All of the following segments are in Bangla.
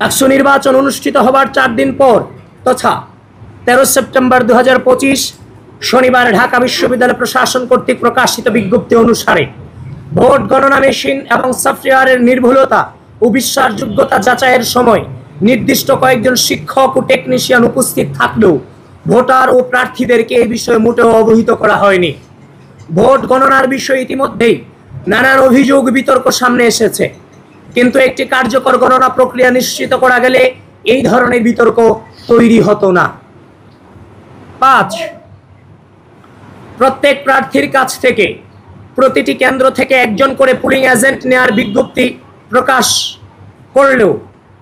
ডাকসু নির্বাচন অনুষ্ঠিত হবার 4 দিন পর তথা 13 সেপ্টেম্বর 2025 শনিবার ঢাকা বিশ্ববিদ্যালয় প্রশাসন কর্তৃক প্রকাশিত বিজ্ঞপ্তি অনুসারে ভোট গণনা মেশিন এবং সফটওয়্যারের নির্ভুলতা ও বিশ্বাসযোগ্যতা যাচাইয়ের সময় নির্দিষ্ট কয়েকজন শিক্ষক ও টেকনিশিয়ান উপস্থিত থাকলেও ভোটার ও প্রার্থীদেরকে এই বিষয়ে মোটেও অবহিত করা হয়নি। ভোট গণনার বিষয়ে ইতিমধ্যেই নানান অভিযোগ বিতর্ক সামনে এসেছে, কিন্তু একটি কার্যকর গণনা প্রক্রিয়া নিশ্চিত করা গেলে এই ধরনের বিতর্ক তৈরি হতো না। 5, প্রত্যেক প্রার্থীর কাছ থেকে প্রতিটি কেন্দ্র থেকে একজন করে পুলিং এজেন্ট নেওয়ার বিজ্ঞপ্তি প্রকাশ করলেও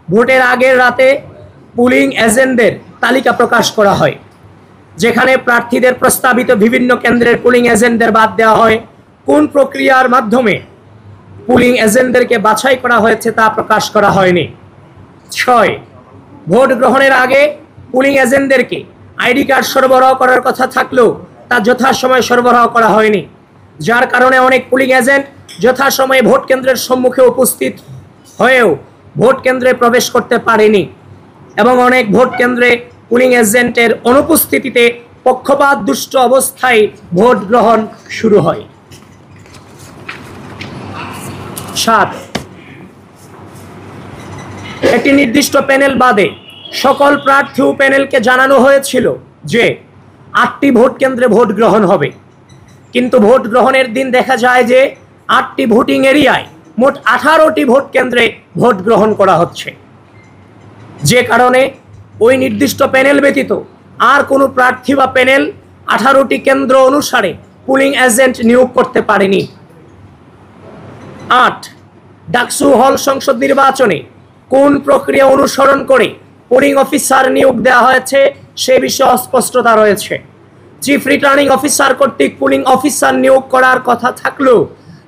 ভোটের আগের রাতে পুলিং এজেন্টদের তালিকা প্রকাশ করা হয়, যেখানে প্রার্থীদের প্রস্তাবিত বিভিন্ন কেন্দ্রের পুলিং এজেন্টদের বাদ দেওয়া হয়। কোন প্রক্রিয়ার মাধ্যমে পুলিং এজেন্টদেরকে বাছাই করা হয়েছে তা প্রকাশ করা হয়নি। 6, ভোট গ্রহণের আগে পুলিং এজেন্টদেরকে আইডি কার্ড সরবরাহ করার কথা থাকলেও তা যথাসময়ে সরবরাহ করা হয়নি, যার কারণে অনেক পুলিং এজেন্ট যথাসময়ে ভোট কেন্দ্রের সম্মুখে উপস্থিত হয়েও ভোট কেন্দ্রে প্রবেশ করতে পারেনি এবং অনেক ভোট কেন্দ্রে পুলিং এজেন্টের অনুপস্থিতিতে পক্ষপাত দুষ্ট অবস্থায় ভোট গ্রহণ শুরু হয়। 7, একটি নির্দিষ্ট প্যানেল বাদে সকল প্রার্থী ও প্যানেলকে জানানো হয়েছিল যে 8টি ভোট কেন্দ্রে ভোট গ্রহণ হবে, কিন্তু ভোট গ্রহণের দিন দেখা যায় যে 8টি ভোটিং এরিয়ায় মোট 18টি ভোট কেন্দ্রে ভোট গ্রহণ করা হচ্ছে, যে কারণে ওই নির্দিষ্ট প্যানেল ব্যতীত আর কোনো প্রার্থী বা প্যানেল 18টি কেন্দ্র অনুসারে পুলিং এজেন্ট নিয়োগ করতে পারেনি। 8, ডাকসু হল সংসদ নির্বাচনে কোন প্রক্রিয়া অনুসরণ করে পুলিং অফিসার নিয়োগ দেওয়া হয়েছে সে বিষয়ে অস্পষ্টতা রয়েছে। চিফ রিটার্নিং অফিসার কর্তৃক পুলিং অফিসার নিয়োগ করার কথা থাকলেও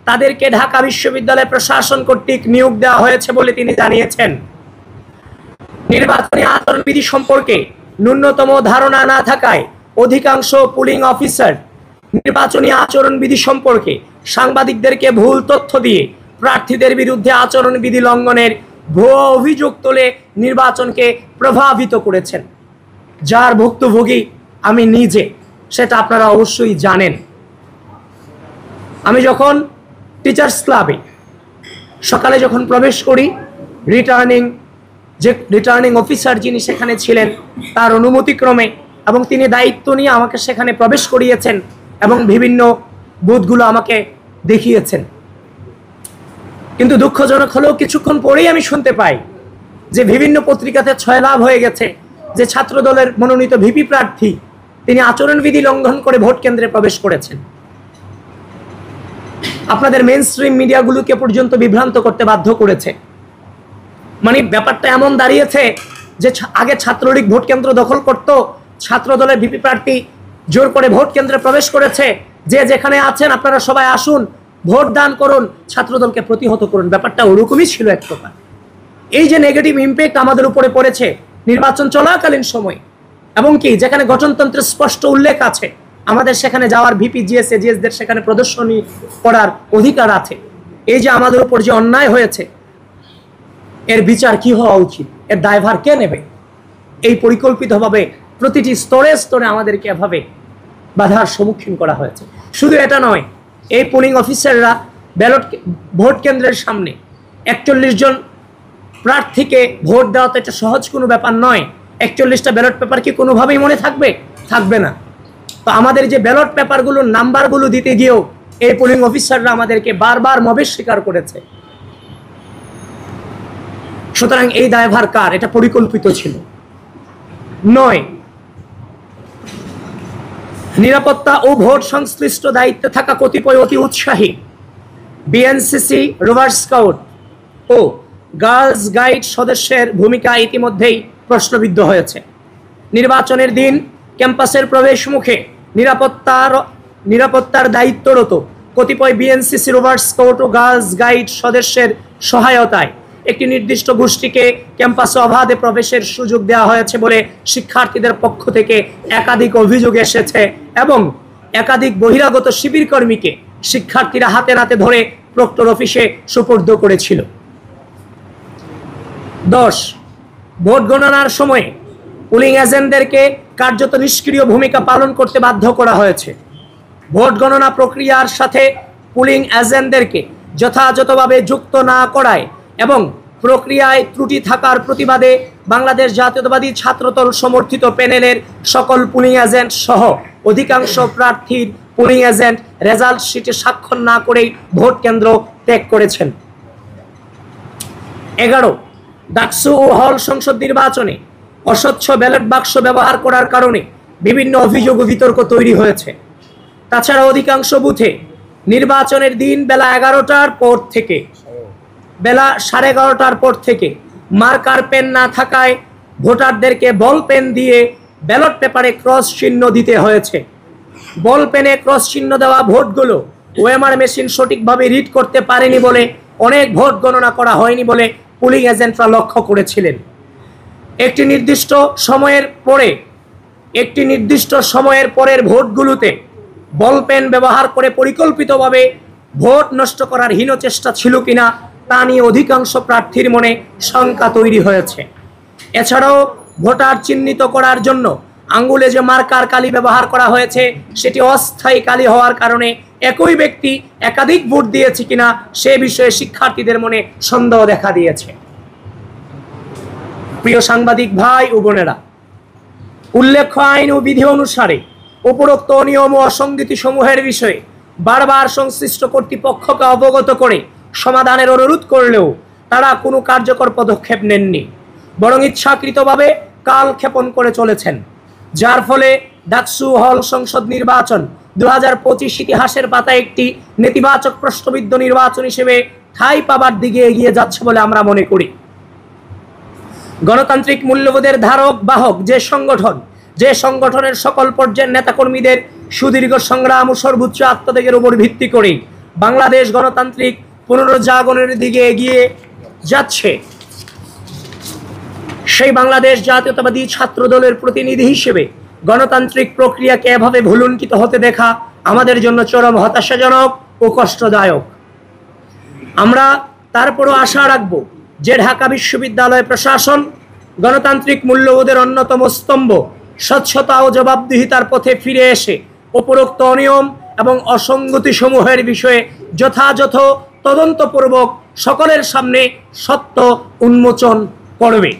তাদেরকে ঢাকা বিশ্ববিদ্যালয় প্রশাসন কর্তৃক নিয়োগ দেওয়া হয়েছে বলে তিনি জানিয়েছেন। নির্বাচনী আচরণবিধি সম্পর্কে ন্যূনতম ধারণা না থাকায় অধিকাংশ পুলিং অফিসার নির্বাচনী আচরণবিধি সম্পর্কে সাংবাদিকদেরকে ভুল তথ্য দিয়ে প্রার্থীদের বিরুদ্ধে আচরণবিধি লঙ্ঘনের ভুয়া অভিযোগ তুলে নির্বাচনকে প্রভাবিত করেছেন, যার ভুক্তভোগী আমি নিজে, সেটা আপনারা অবশ্যই জানেন। আমি যখন টিচার্স ক্লাবে সকালে যখন প্রবেশ করি, রিটার্নিং অফিসার যিনি সেখানে ছিলেন তার অনুমতিক্রমে এবং তিনি দায়িত্ব নিয়ে আমাকে সেখানে প্রবেশ করিয়েছেন এবং বিভিন্ন বুথগুলো আমাকে দেখিয়েছেন, কিন্তু দুঃখজনক হলেও কিছুক্ষণ পরেই আমি শুনতে পাই যে বিভিন্ন পত্রিকাতে ছয়লাভ হয়ে গেছে যে ছাত্র দলের মনোনীত ভিপি প্রার্থী তিনি আচরণবিধি লঙ্ঘন করে ভোট কেন্দ্রে প্রবেশ করেছেন। আপনাদের মেইন স্ট্রিম মিডিয়াগুলোকে পর্যন্ত বিভ্রান্ত করতে বাধ্য করেছে। মানে ব্যাপারটা এমন দাঁড়িয়েছে যে আগে ছাত্রলীগ ভোট কেন্দ্র দখল করত, ছাত্র দলের ভিপি প্রার্থী জোর করে ভোট কেন্দ্রে প্রবেশ করেছে, যে যেখানে আছেন আপনারা সবাই আসুন, ভোট দান করুন, ছাত্রদলকে প্রতিহত করুন। ব্যাপারটা ওরকমই ছিল এক প্রকার। এই যে নেগেটিভ ইম্প্যাক্ট আমাদের উপরে পড়েছে নির্বাচন চলাকালীন সময়, এবং কি যেখানে গঠনতন্ত্রের স্পষ্ট উল্লেখ আছে আমাদের সেখানে যাওয়ার ভিপি জিএসদের সেখানে প্রদর্শনী করার অধিকার আছে, এই যে আমাদের উপর যে অন্যায় হয়েছে এর বিচার কি হওয়া উচিত, এর দায়ভার কে নেবে? এই পরিকল্পিতভাবে প্রতিটি স্তরে স্তরে আমাদেরকে এভাবে বাধার সম্মুখীন করা হয়েছে। শুধু এটা নয়, এই পুলিং অফিসাররা ভোট কেন্দ্রের সামনে 41 জন প্রার্থীকে ভোট দেওয়া তো এটা সহজ কোনো ব্যাপার নয়। 41টা ব্যালট পেপার কি কোনোভাবেই মনে থাকবে? থাকবে না। তো আমাদের যে ব্যালট পেপারগুলোর নাম্বারগুলো দিতে গিয়েও এই পুলিং অফিসাররা আমাদেরকে বারবার মবেশ স্বীকার করেছে। সুতরাং এই দায়ভার কার? এটা পরিকল্পিত ছিল। 9, নিরাপত্তা ও ভোট সংশ্লিষ্ট দায়িত্বে থাকা কতিপয় অতি উৎসাহী বিএনসিসি, রোভার স্কাউট ও গার্লস গাইড সদস্যের ভূমিকা ইতিমধ্যেই প্রশ্নবিদ্ধ হয়েছে। নির্বাচনের দিন ক্যাম্পাসের প্রবেশ মুখে নিরাপত্তার দায়িত্বরত কতিপয় বিএনসিসি, রোভার স্কাউট ও গার্লস গাইড সদস্যের সহায়তায় একটি নির্দিষ্ট গোষ্ঠীকে ক্যাম্পাসে অবাধে প্রবেশের সুযোগ দেওয়া হয়েছে বলে শিক্ষার্থীদের পক্ষ থেকে একাধিক অভিযোগ এসেছে এবং একাধিক বহিরাগত শিবির কর্মীকে শিক্ষার্থীরা হাতে নাতে ধরে প্রক্টর অফিসে সুপর্দ করেছিল। 10, ভোট গণনার সময়ে পুলিং এজেন্টদেরকে কার্যত নিষ্ক্রিয় ভূমিকা পালন করতে বাধ্য করা হয়েছে। ভোট গণনা প্রক্রিয়ার সাথে পুলিং এজেন্টদেরকে যথাযথভাবে যুক্ত না করায় এবং প্রক্রিয়ায় ত্রুটি থাকার প্রতিবাদে বাংলাদেশ জাতীয়তাবাদী ছাত্রদল সমর্থিত প্যানেলের সকল পুলিং এজেন্ট সহ অধিকাংশ প্রার্থীর পুলিং এজেন্ট রেজাল্ট শিটে স্বাক্ষর না করেই ভোট কেন্দ্র ত্যাগ করেছেন। 11 ডাকসু ও হল সংসদ নির্বাচনে অস্বচ্ছ ব্যালট বাক্স ব্যবহার করার কারণে বিভিন্ন অভিযোগ ও বিতর্ক তৈরি হয়েছে। তাছাড়া অধিকাংশ বুথে নির্বাচনের দিন বেলা 11টার পর থেকে বেলা 11:30টার পর থেকে মার্কার পেন না থাকায় ভোটারদেরকে বল পেন দিয়ে ব্যালট পেপারে ক্রস চিহ্ন দিতে হয়েছে। বল পেনে ক্রস চিহ্ন দেওয়া ভোটগুলো ওএমআর মেশিন সঠিকভাবে রিড করতে পারেনি বলে অনেক ভোট গণনা করা হয়নি বলে পুলিং এজেন্টরা লক্ষ্য করেছিলেন। একটি নির্দিষ্ট সময়ের পরের ভোটগুলোতে বল পেন ব্যবহার করে পরিকল্পিতভাবে ভোট নষ্ট করার হীন চেষ্টা ছিল কিনা তা নিয়ে অধিকাংশ প্রার্থীর মনে শঙ্কা তৈরি হয়েছে। এছাড়াও ভোটার চিহ্নিত করার জন্য আঙ্গুলে যে মার্কার কালি ব্যবহার করা হয়েছে সেটি অস্থায়ী কালি হওয়ার কারণে একই ব্যক্তি একাধিক ভোট দিয়েছে কিনা সে বিষয়ে শিক্ষার্থীদের মনে সন্দেহ দেখা দিয়েছে। প্রিয় সাংবাদিক ভাই ও বোনেরা, উল্লেখ্য আইন ও বিধি অনুসারে উপরোক্ত নিয়ম ও অসঙ্গতি সমূহের বিষয়ে বারবার সংশ্লিষ্ট কর্তৃপক্ষকে অবগত করে সমাধানের অনুরোধ করলেও তারা কোনো কার্যকর পদক্ষেপ নেননি, বরং ইচ্ছাকৃতভাবে কালক্ষেপণ করে চলেছেন, যার ফলে ডাকসু হল সংসদ নির্বাচন 2025 ইতিহাসের পাতায় একটি নেতিবাচক প্রশ্নবিদ্ধ নির্বাচন হিসেবে ঠাঁই পাবার দিকে এগিয়ে যাচ্ছে বলে আমরা মনে করি। গণতান্ত্রিক মূল্যবোধের ধারক বাহক যে সংগঠনের সকল পর্যায়ের নেতাকর্মীদের সুদীর্ঘ সংগ্রাম ও সর্বোচ্চ আত্মত্যাগের উপর ভিত্তি করে বাংলাদেশ গণতান্ত্রিক পুনরুজ্জাগরণের দিকে এগিয়ে যাচ্ছে, সেই বাংলাদেশ জাতীয়তাবাদী ছাত্র দলের প্রতিনিধি হিসেবে গণতান্ত্রিক প্রক্রিয়াকে এভাবে ভুলুণ্ঠিত হতে দেখা আমাদের জন্য চরম হতাশাজনক ও কষ্টদায়ক। আমরা তারপরও আশা রাখব যে ঢাকা বিশ্ববিদ্যালয় প্রশাসন গণতান্ত্রিক মূল্যবোধের অন্যতম স্তম্ভ স্বচ্ছতা ও জবাবদিহিতার পথে ফিরে এসে উপরোক্ত অনিয়ম এবং অসঙ্গতি সমূহের বিষয়ে যথাযথ তদন্তপূর্বক সকলের সামনে সত্য উন্মোচন করবে।